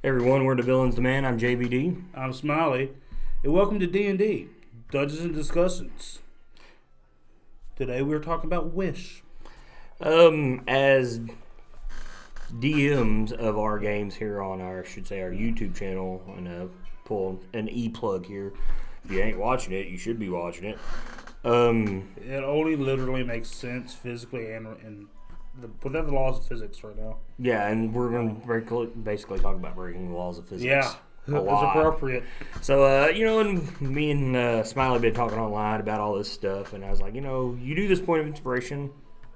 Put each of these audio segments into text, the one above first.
Everyone, we're the Villains Demand. I'm JVD. I'm Smiley, and welcome to D&D, Dungeons and Discussions. Today we're talking about Wish. As DMs of our games here on our YouTube channel, and pull an E-plug here. If you ain't watching it, you should be watching it. It only literally makes sense physically and within the laws of physics right now. Yeah, and we're going to basically talk about breaking the laws of physics. Yeah, it's appropriate. So, and me and Smiley have been talking online about all this stuff, and I was like, you do this point of inspiration.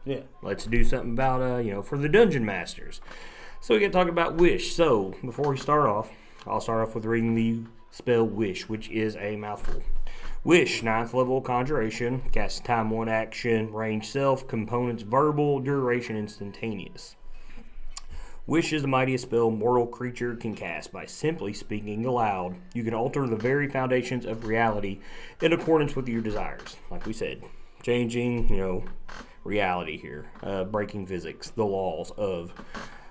Yeah. Let's do something about, for the Dungeon Masters. So we get to talk about Wish. So, before we start off, I'll start off with reading the spell Wish, which is a mouthful. Wish, 9th level conjuration, cast time 1 action, range self, components verbal, duration instantaneous. Wish is the mightiest spell mortal creature can cast by simply speaking aloud. You can alter the very foundations of reality in accordance with your desires. Like we said, changing, reality here, breaking physics, the laws of.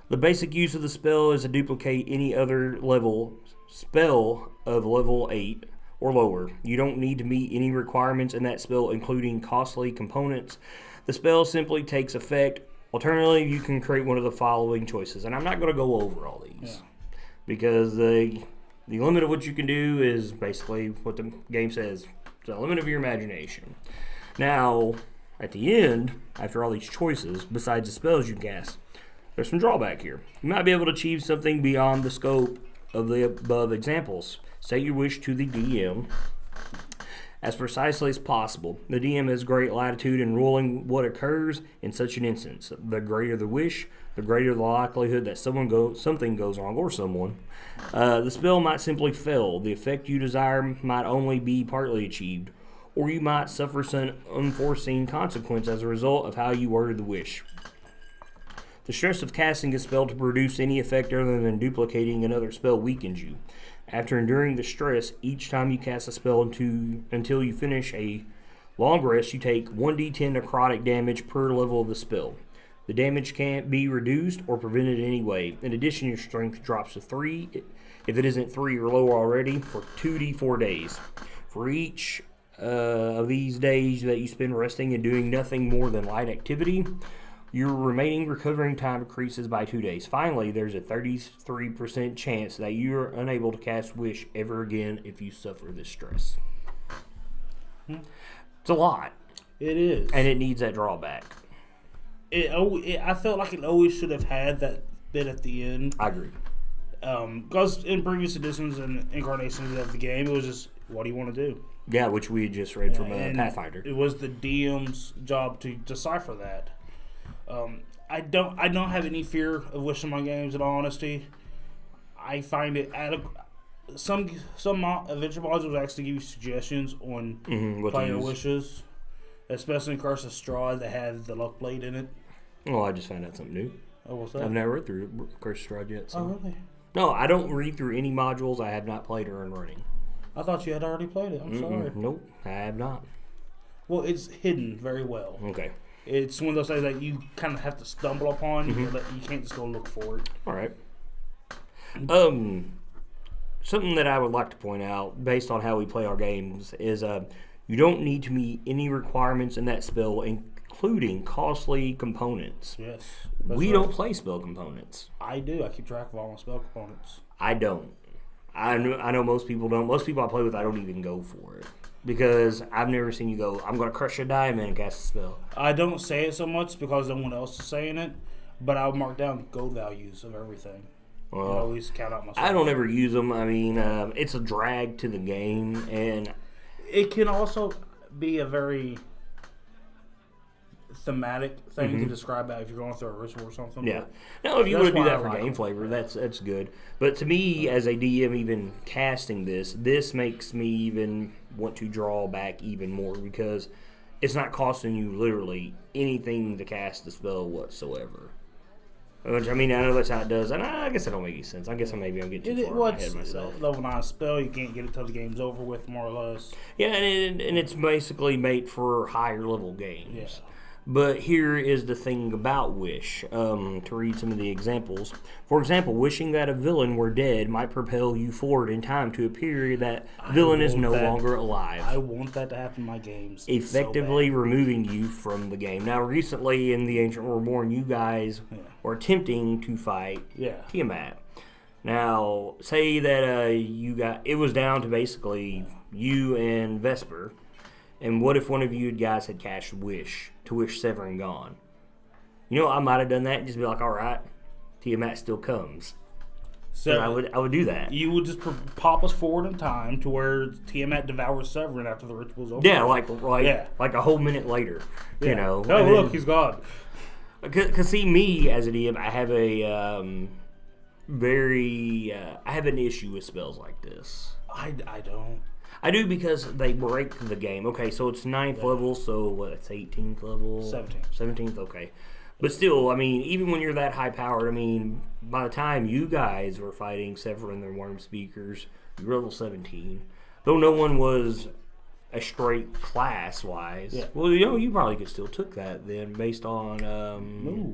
The basic use of the spell is to duplicate any other level spell of level 8 or lower. You don't need to meet any requirements in that spell, including costly components. The spell simply takes effect. Alternatively, you can create one of the following choices. And I'm not going to go over all these because the limit of what you can do is basically what the game says. It's the limit of your imagination. Now, at the end, after all these choices, besides the spells you cast, there's some drawback here. You might be able to achieve something beyond the scope of the above examples. Say your wish to the DM as precisely as possible. The DM has great latitude in ruling what occurs in such an instance. The greater the wish, the greater the likelihood that something goes wrong or someone. The spell might simply fail. The effect you desire might only be partly achieved, or you might suffer some unforeseen consequence as a result of how you worded the wish. The stress of casting a spell to produce any effect other than duplicating another spell weakens you. After enduring the stress, each time you cast a spell until you finish a long rest, you take 1d10 necrotic damage per level of the spell. The damage can't be reduced or prevented in any way. In addition, your strength drops to 3, if it isn't 3 or lower already, for 2d4 days. For each of these days that you spend resting and doing nothing more than light activity, your remaining recovering time decreases by 2 days. Finally, there's a 33% chance that you're unable to cast Wish ever again if you suffer this stress. It's a lot. It is. And it needs that drawback. I felt like it always should have had that bit at the end. I agree. Because in previous editions and incarnations of the game, it was just, what do you want to do? Yeah, which we just read from Pathfinder. It was the DM's job to decipher that. I don't have any fear of wishing my games. In all honesty, I find it some adventure modules actually give you suggestions on player wishes, especially in Curse of Strahd that has the luck blade in it. Well, I just found out something new. Oh, what's that? I've never read through Curse of Strahd yet. So. Oh, really? No, I don't read through any modules I have not played or in running. I thought you had already played it. I'm sorry. Nope, I have not. Well, it's hidden very well. Okay. It's one of those things that you kind of have to stumble upon. You can't just go look for it. All right. Something that I would like to point out, based on how we play our games, is you don't need to meet any requirements in that spell, including costly components. Yes. We don't play spell components. I do. I keep track of all my spell components. I don't. I know most people don't. Most people I play with, I don't even go for it. Because I've never seen you go, I'm going to crush a diamond and cast a spell. I don't say it so much because someone else is saying it, but I'll mark down gold values of everything. Well, I always count out myself. I don't ever use them. I mean, it's a drag to the game, and it can also be a very thematic thing to describe that if you're going through a ritual or something. Yeah. Now, if you want to do that for game flavor, that's good. But to me, as a DM, even casting this makes me even want to draw back even more because it's not costing you literally anything to cast the spell whatsoever. Which, I mean, I know that's how it does, and I guess that don't make any sense. I guess I'm getting too far ahead of myself. Level 9 spell, you can't get it till the game's over with, more or less. Yeah, and it's basically made for higher level games. But here is the thing about Wish. To read some of the examples. For example, wishing that a villain were dead might propel you forward in time to a period that villain is no longer alive. I want that to happen in my games. Effectively removing you from the game. Now, recently in the Ancient Reborn, you guys were attempting to fight Tiamat. Now, say that it was down to basically you and Vesper. And what if one of you guys had cast Wish to wish Severin gone? You know, I might have done that and just be like, all right, Tiamat still comes. So I would do that. You would just pop us forward in time to where Tiamat devours Severin after the ritual's over. Yeah, like a whole minute later, you know. Oh, look, he's gone. Because see, me as a DM, I have I have an issue with spells like this. I don't. I do because they break the game. Okay, so it's 9th level, so what, it's 18th level? 17th, okay. But still, I mean, even when you're that high-powered, I mean, by the time you guys were fighting Severin and the Worm Speakers, you were level 17. Though no one was a straight class-wise. Yeah. Well, you know, you probably could still took that then based on... No.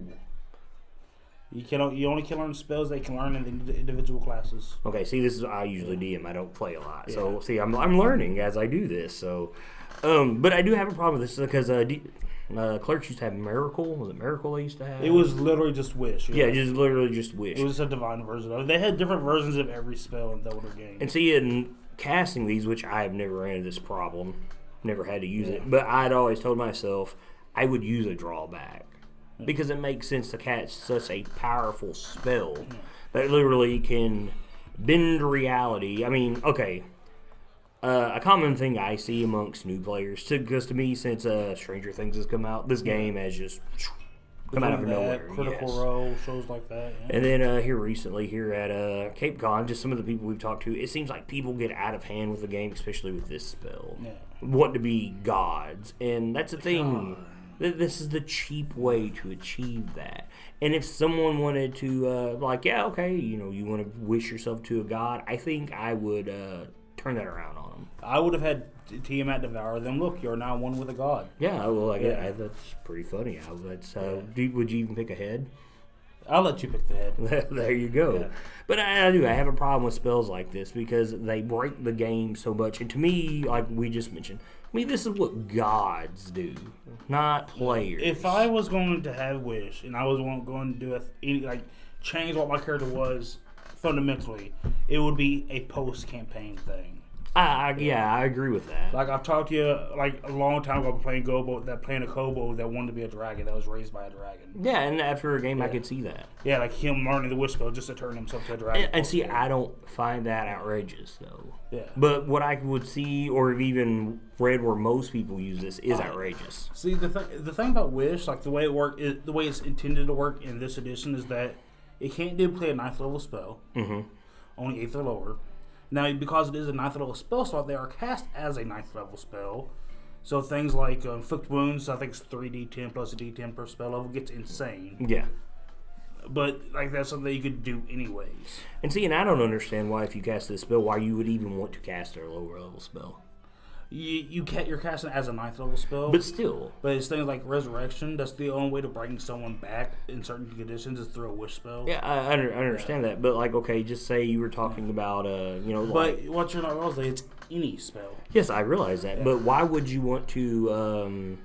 You only can learn spells they can learn in the individual classes. Okay, see, this is I usually DM. I don't play a lot, so see, I'm learning as I do this. So, but I do have a problem with this because Clerks used to have Miracle. Was it Miracle they used to have? It was literally just Wish. Yeah, just literally just Wish. It was a divine version of it. They had different versions of every spell in the older game. And see, in casting these, which I have never ran into this problem, never had to use it, but I'd always told myself I would use a drawback. Because it makes sense to cast such a powerful spell that literally can bend reality. I mean, okay, a common thing I see amongst new players, because to me, since Stranger Things has come out, this game has just come out of nowhere. Critical Role, shows like that. Yeah. And then here recently, here at Cape Con, just some of the people we've talked to, it seems like people get out of hand with the game, especially with this spell. Yeah. Want to be gods. And that's the thing. This is the cheap way to achieve that. And if someone wanted to, you want to wish yourself to a god, I think I would turn that around on them. I would have had Tiamat devour them. Look, you're now one with a god. Yeah, well, that's pretty funny. Would you even pick a head? I'll let you pick the head. There you go. Yeah. But I have a problem with spells like this because they break the game so much. And to me, like we just mentioned, this is what gods do, not players. If I was going to have Wish and I was going to do change what my character was fundamentally, it would be a post-campaign thing. I agree with that. Like I've talked to you a long time ago playing a Kobo that wanted to be a dragon that was raised by a dragon. Yeah, and after a game I could see that. Yeah, like him learning the wish spell just to turn himself to a dragon. And see, I don't find that outrageous though. Yeah. But what I would see or have even read where most people use this is outrageous. See, the thing about Wish, like the way it's intended to work in this edition is that it can't play a 9th level spell. Mm-hmm. Only 8th or lower. Now, because it is a 9th level spell slot, they are cast as a 9th level spell. So things like Inflict Wounds, I think it's 3d10 plus a d10 per spell level, gets insane. Yeah. But that's something that you could do anyways. And see, and I don't understand why if you cast this spell, why you would even want to cast a lower level spell. You're casting it as a 9th level spell. But still. But it's things like Resurrection. That's the only way to bring someone back in certain conditions is through a wish spell. Yeah, I understand that. But, just say you were talking about, But what you're not realizing, it's any spell. Yes, I realize that. Yeah. But why would you want to,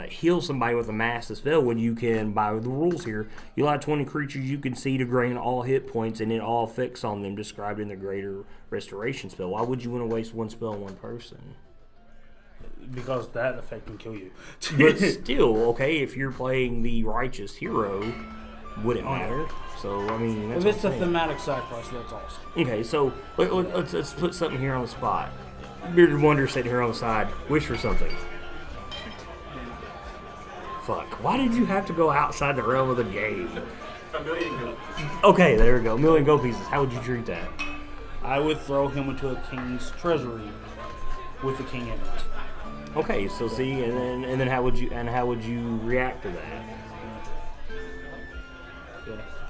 heal somebody with a massive spell when you can, by the rules here, you allow 20 creatures you can see to gain all hit points and then all effects on them described in the greater restoration spell. Why would you want to waste one spell on one person? Because that effect can kill you. But still, okay, if you're playing the righteous hero, would it matter? So, that's if it's a thematic sacrifice, that's awesome. Okay, so let's put something here on the spot. Bearded Wonder sitting here on the side. Wish for something. Fuck. Why did you have to go outside the realm of the game? $1 million gold. Okay, there we go. $1 million gold pieces. How would you treat that? I would throw him into a king's treasury with the king in it. Okay, so see, and then how would you react to that?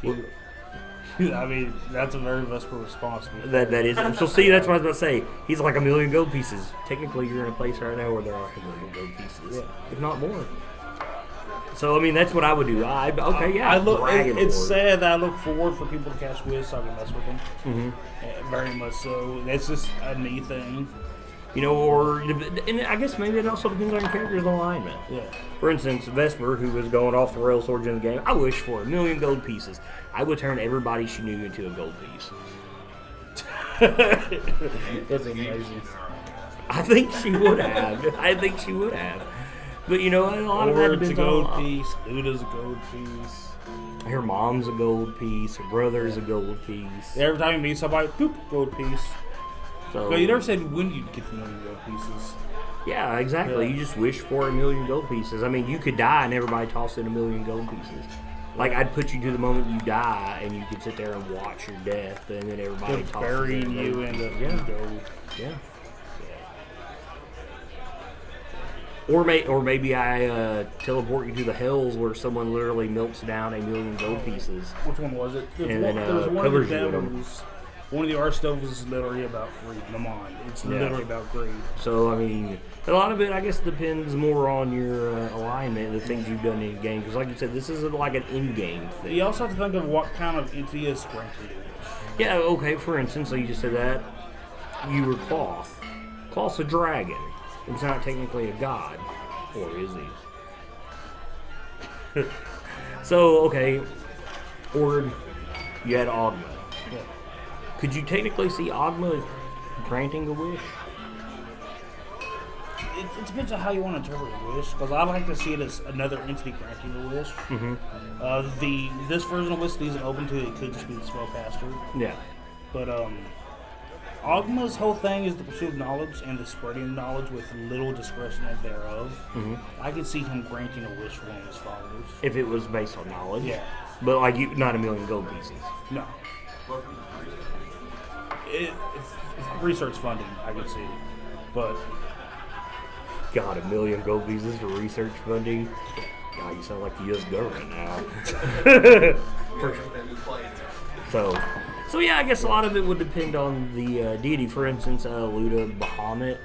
Yeah. That's a very Vesper response. That is. So see, that's what I was about to say. He's like $1 million gold pieces. Technically, you're in a place right now where there are $1 million gold pieces, if not more. So I mean, that's what I would do. Okay, yeah. I look. Dragon It's Lord. sad that I look forward for people to cast Wish so I can mess with them. Mm-hmm. Very much so. That's just a neat thing. You know, and I guess maybe it also depends on your character's alignment. Yeah. For instance, Vesper, who was going off the rails towards the end of the game, I wish for 1,000,000 gold pieces. I would turn everybody she knew into a gold piece. That's amazing. I think she would have. But you know, a lot of that It's a depends gold on. piece. Luda's a gold piece. Her mom's a gold piece. Her brother's a gold piece. Every time you meet somebody, boop, gold piece. So But you never said when you'd get the 1,000,000 gold pieces. yeah, exactly. Yeah. You just wish for 1,000,000 gold pieces. I mean, you could die and everybody toss in 1,000,000 gold pieces. Like I'd put you to the moment you die, and you could sit there and watch your death, and then everybody Just tosses burying in you gold in the pieces. gold. Yeah. Or maybe I teleport you to the hells where someone literally melts down 1,000,000 gold pieces. Which one was it? There was And one, then, there was one of covers the you with 'em. devils. One of the art stuff is literally about greed. No mind. It's Yeah. literally about greed. So I mean, a lot of it I guess depends more on your alignment, the things you've done in game. Because like you said, this isn't like an in-game thing. You also have to think of what kind of entity is granted it is. Yeah. Okay. For instance, so you just said that you were Cloth. Cloth's a dragon. It's not technically a god, or is he? So okay, or you had Ogma. Yeah. Could you technically see Ogma granting a wish? It depends on how you want to interpret a wish, because I like to see it as another entity granting a wish. Mm-hmm. This version of wish isn't open to it. Could just be the spellcaster. Yeah. But Ogma's whole thing is the pursuit of knowledge and the spreading of knowledge with little discretion thereof. Mm-hmm. I could see him granting a wish for one of his followers. If it was based on knowledge. Yeah. But like you, not 1,000,000 gold pieces. No. If research funding, I could see. But God, 1,000,000 gold pieces for research funding. God, you sound like the U.S. government now. So yeah, I guess a lot of it would depend on the deity. For instance, Luda Bahamut,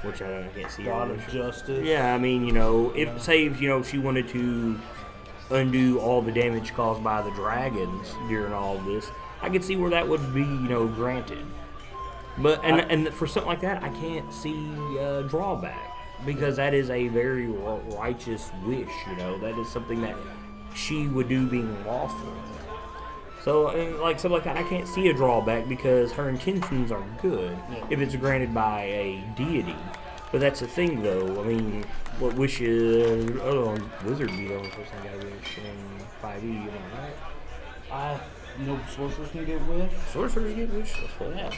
which I can't see. God of Justice. Yeah, I mean, you know, if say she wanted to undo all the damage caused by the dragons during all of this, I could see where that would be, granted. But and for something like that, I can't see drawback because that is a very righteous wish. That is something that she would do being lawful. So, like something like that, I can't see a drawback because her intentions are good if it's granted by a deity. But that's the thing, though. I mean, what wishes? Wizard be the only person I got a wish in 5e, right? No sorcerers can get wish. Sorcerers get wish? Yeah.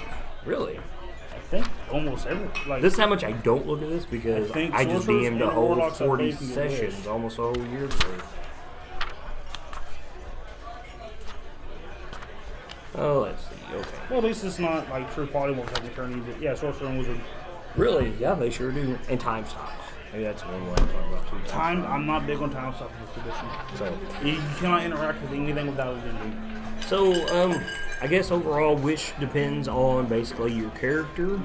Really? I think almost every. Like, This is how much I don't look at this because I think I just sorcerers DM'd a and whole warlocks, I 40 think, can get sessions, wish. almost a whole year's worth. Oh, let's see. Okay. well, at least it's not like true polymorphs have eternity. But yeah, sorcerer and wizard. Really? Yeah, they sure do. And time stops. Maybe that's one way to talk about too. Time. I'm not big on time stuff in this edition. So, You cannot interact with anything without a D&D. So, I guess overall, wish depends on basically your character,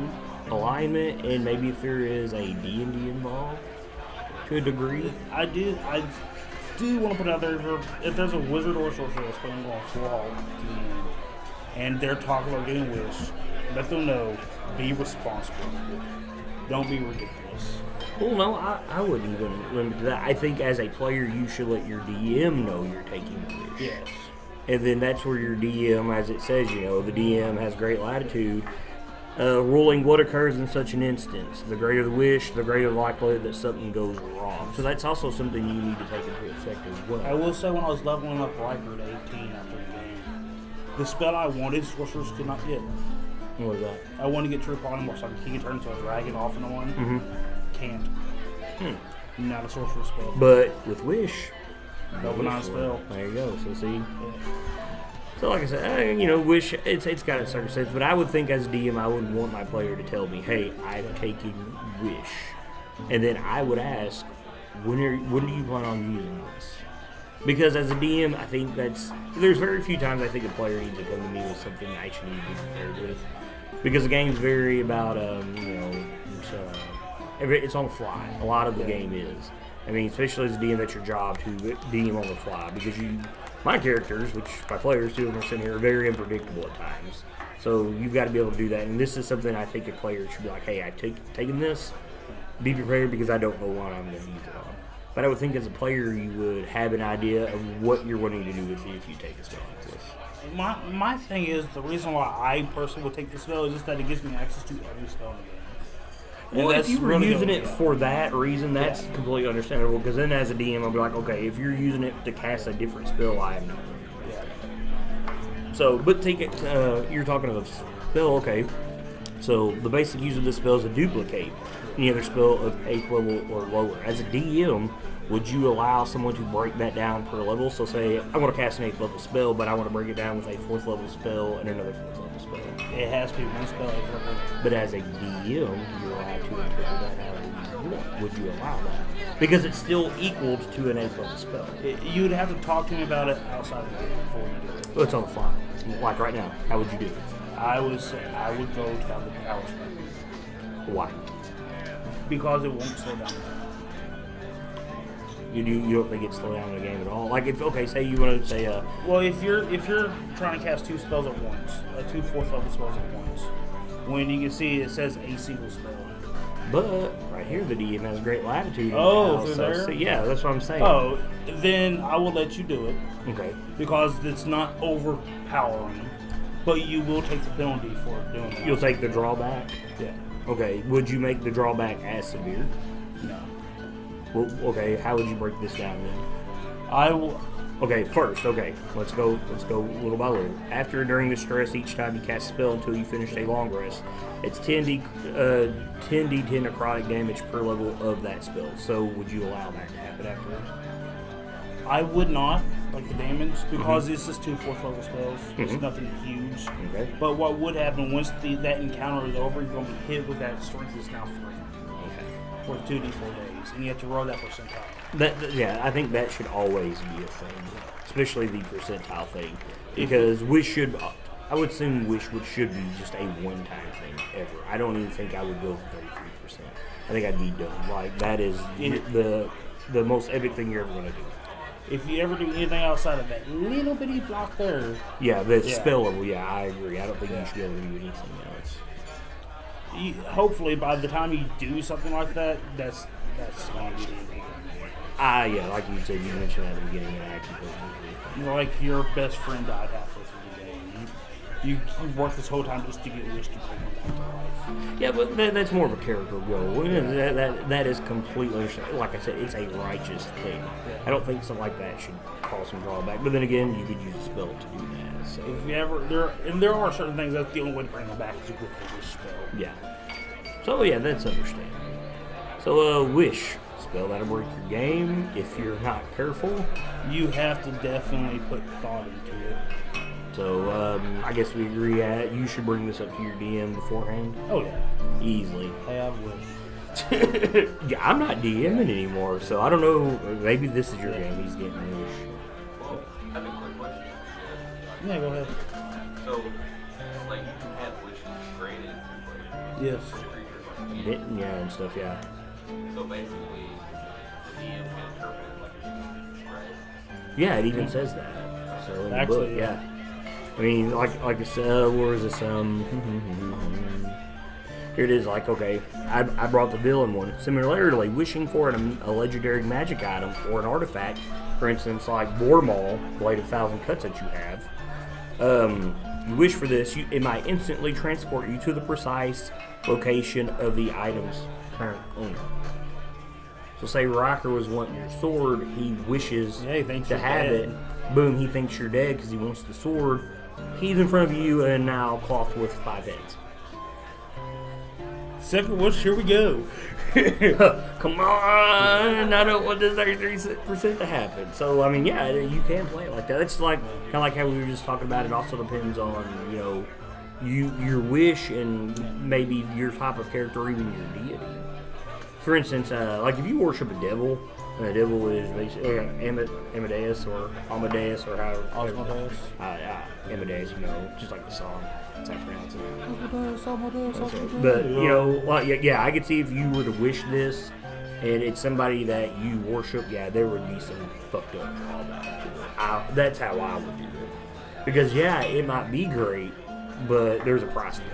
alignment, and maybe if there is a D&D involved to a degree. I do want to put out there if there's a wizard or a sorcerer that's playing on Flaw and they're talking about getting wish, let them know. Be responsible. Don't be ridiculous. Well, no, I wouldn't even limit to that. I think as a player, you should let your DM know you're taking wish. Yes. And then that's where your DM, as it says, the DM has great latitude, ruling what occurs in such an instance. The greater the wish, the greater the likelihood that something goes wrong. So that's also something you need to take into effect as well. I will say when I was leveling up Riker to 18 after the game, the spell I wanted, sorcerers could not get. What was that? I wanted to get True Polymorph so he can turn into a dragon off and on. Mm-hmm. Can't. Not a sorcerer spell. But with wish, Open on spell. there you go. So see. Yeah. So like I said, wish it's got its certain sense, but I would think as a DM, I would want my player to tell me, "Hey, I've taken wish," and then I would ask, "When do you plan on using this?" Because as a DM, I think there's very few times I think a player needs to come to me with something I actually need to be prepared with, because the game's very about it's on the fly. A lot of the game is. I mean, especially as a DM, that's your job to DM on the fly because my characters, which my players, two of them are sitting here, are very unpredictable at times. So you've got to be able to do that. And this is something I think a player should be like, hey, I've taken this. Be prepared because I don't know what I'm going to use it on. But I would think as a player you would have an idea of what you're wanting to do with it if you take a spell like this. My thing is, the reason why I personally would take the spell is just that it gives me access to every spell in the game. Well, if you were using it for that reason, that's completely understandable. Because then, as a DM, I'll be like, okay, if you're using it to cast a different spell, I have no. So, but take it. You're talking of a spell, okay? So the basic use of this spell is a duplicate any other spell of 8th level or lower. As a DM, would you allow someone to break that down per level? So, say I want to cast an 8th level spell, but I want to break it down with a 4th level spell and another 4th level spell. It has to be one spell 8th level. But as a DM, you're allowed to interpret that how you want. Would you allow that? Because it's still equal to an 8th level spell. You'd have to talk to me about it outside of the game before you do it. Well, it's on the fly. Like right now, how would you do it? I would go down the power spell. Why? Because it won't slow down. You don't think it slow down the game at all? Like, say you want to say well, if you're trying to cast two spells at once, two 4th level spells at once, when you can see it says a single spell. But right here, the DM has great latitude. Through there? So, yeah, that's what I'm saying. Oh, then I will let you do it. Okay. Because it's not overpowering, but you will take the penalty for doing that. You'll take the drawback? Yeah. Okay. Would you make the drawback as severe? No. Well, okay. How would you break this down then? I will. Okay, first, let's go little by little. After or during the stress, each time you cast a spell until you finish a long rest, it's 10d10 necrotic damage per level of that spell. So would you allow that to happen afterwards? I would not, like the damage, because it's just two 4th level spells. It's nothing huge. Okay. But what would happen once that encounter is over, you're going to be hit with that strength is now 3. Okay. For 2d4 days, and you have to roll that percentile. I think that should always be a thing, especially the percentile thing, because I would assume wish should be just a one-time thing ever. I don't even think I would go for 33%. I think I'd be done. Like, that is the most epic thing you're ever going to do. If you ever do anything outside of that little bitty block there. Yeah, the spell level, I agree. I don't think you should be able to do anything else. Hopefully, by the time you do something like that, that's going to be anything. Like you said, you mentioned at the beginning, and I completely agree. Like your best friend died halfway through the game. You worked this whole time just to get Wish to bring him back to life. Yeah, but that's more of a character goal. That is completely, like I said, it's a righteous thing. Yeah. I don't think something like that should cause some drawback. But then again, you could use a spell to do that. So if you ever there are certain things that's the only way to bring them back is to go for Wish spell. Yeah. So yeah, that's understandable. So Wish. Spell that'll break your game if you're not careful. You have to definitely put thought into it. So I guess we agree you should bring this up to your DM beforehand. Oh yeah, easily. Hey, I wish. Yeah, I'm not DMing anymore, so I don't know. Maybe this is your game. He's getting Wish. Well, I have a quick question. Yeah, go ahead. So, like, you can have wishes granted to yes. creatures. Yeah, and stuff. Yeah. So basically, the DM can interpret it like a wish, right? Yeah, it even says that. So in actually, the book, yeah. I mean, like I said, where is this? Here it is. Like, okay, I brought the villain one. Similarly, wishing for a legendary magic item or an artifact, for instance, like Boar Maul, Blade of 1,000 Cuts that you have. You wish for this, it might instantly transport you to the precise location of the item's current owner. So say Rocker was wanting your sword, he wishes to have it. Boom, he thinks you're dead because he wants the sword. He's in front of you and now cloth with 5 heads. Second wish, here we go. Come on, I don't want this 33% to happen. So, I mean, yeah, you can play it like that. It's like kind of like how we were just talking about. It also depends on, your wish and maybe your type of character or even your deity. For instance, like if you worship a devil, and the devil is basically Amadeus or Amadeus or however. Osmodeus. Amadeus, just like the song. That's how I pronounce it. Amadeus. But, I could see if you were to wish this and it's somebody that you worship, yeah, there would be some fucked up and all that. That's how I would do it. Because yeah, it might be great, but there's a price to pay.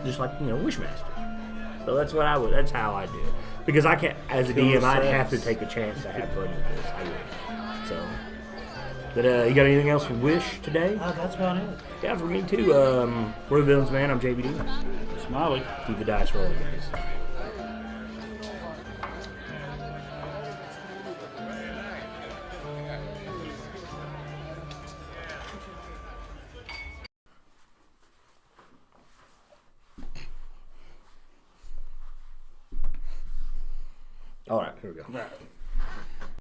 Just like Wishmaster. So that's what I would. That's how I do it. Because I can't, as a DM, I'd have to take a chance to have fun with this. I would. So, but you got anything else for Wish today? That's about it. Yeah, for me too. We're the Villains, man. I'm JVD. Smiley. Keep the dice rolling, guys. All right, here we go. Right.